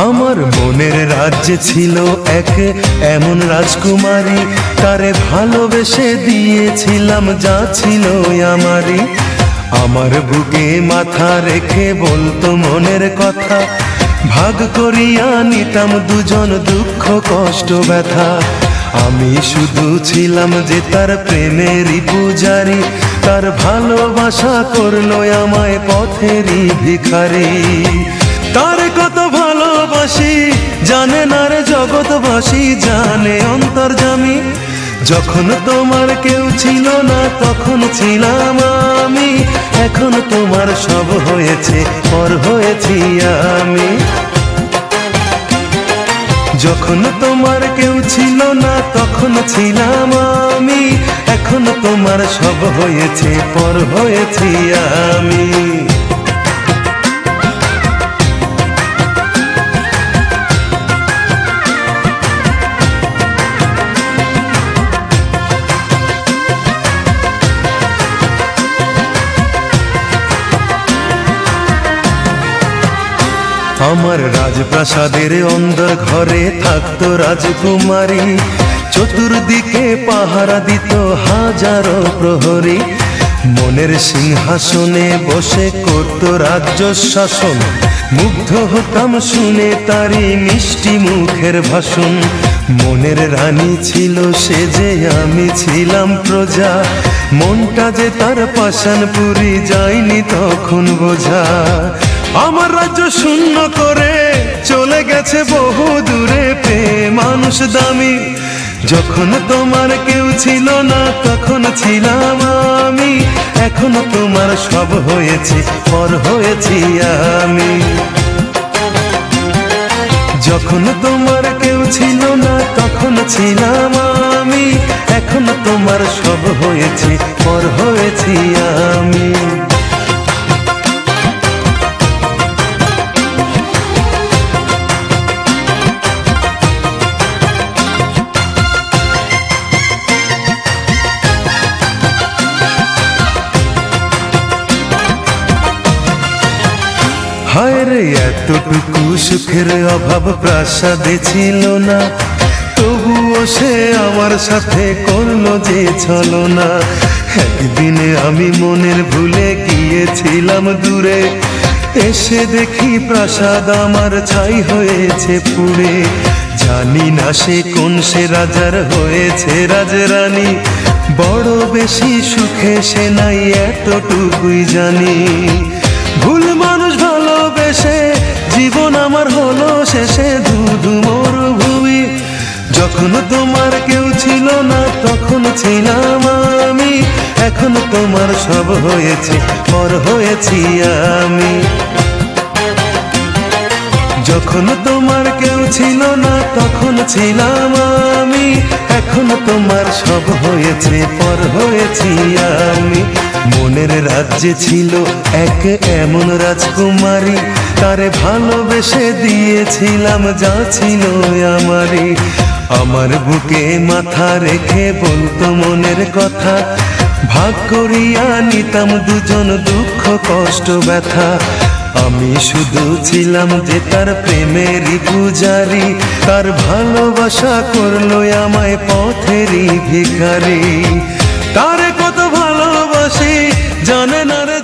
আমার মনের রাজ্যে ছিল এক এমন রাজকুমারী, তারে ভালোবেসে দিয়েছিলাম যা ছিল আমারই। আমার বুকে মাথা রেখে বলতো মনের কথা, ভাগ করিয়া নিতাম দুজন দুঃখ কষ্ট ব্যথা। আমি শুধু ছিলাম যে তার প্রেমেরই পূজারি, তার ভালোবাসা করলো আমায় পথেরই ভিখারি। তার কত ভালোবাসি জানে না রে জগৎবাসী, জানে অন্তর্যামী। যখন তোমার কেউ ছিল না তখন ছিলাম আমি, এখন তোমার সব হয়েছে পর হয়েছি আমি। যখন তোমার কেউ ছিল না তখন ছিলাম আমি, এখন তোমার সব হয়েছে পর হয়েছি আমি। আমার রাজপ্রাসাদের অন্দর ঘরে থাকতো রাজকুমারী, চতুর্দিকে পাহারা দিত হাজারো প্রহরী। মনের সিংহাসনে বসে করত রাজ্য শাসন, মুগ্ধ হতাম শুনে তারই মিষ্টি মুখের ভাষণ। মনের রানী ছিল সে যে আমি ছিলাম প্রজা, মনটা যে তার পাষাণপুরী যায়নি তখন বোঝা। আমার রাজ্য শূন্য করে চলে গেছে বহু দূরে, পেয়ে মানুষ দামি। যখন তোমার কেউ ছিল না তখন ছিলাম আমি, এখন তোমার সব হয়েছে পর হয়েছি আমি। যখন তোমার কেউ ছিল না তখন ছিলাম আমি, এখন তোমার সব হয়েছে পর হয়েছি আমি। হায় রে এতটুকু সুখের অভাব প্রাসাদে ছিল না, তবুও সে আমার সাথে করলো যে ছলনা। একদিনে আমি মনের ভুলে গিয়েছিলাম দূরে, এসে দেখি প্রাসাদ আমার ছাই হয়েছে পুড়ে। জানি না সে কোন সে রাজার হয়েছে রাজরানী, বড় বেশি সুখে সে নাই এতটুকুই জানি। ভুল মানুষ ভালোবেসে জীবন আমার হলো শেষে ধুধু মরুভূমি। যখন তোমার কেউ ছিল না তখন ছিলাম আমি, এখন তোমার সব হয়েছে পর হয়েছি আমি। যখন তোমার কেউ ছিল না তখন ছিলাম আমি, এখন তোমার সব হয়েছে পর হয়েছি আমি। মনের রাজ্যে ছিল এক এমন রাজকুমারী, তারে ভালোবেসে দিয়েছিলাম যা ছিল আমারই। আমার বুকে মাথা রেখে বলতো মনের কথা, ভাগ করিয়া নিতাম দুজন দুঃখ কষ্ট ব্যথা। আমি শুধু ছিলাম যে তার প্রেমেরই পূজারি, তার ভালোবাসা করলো আমায় পথেরই ভিখারি। তারে কত ভালোবাসি জানে না রে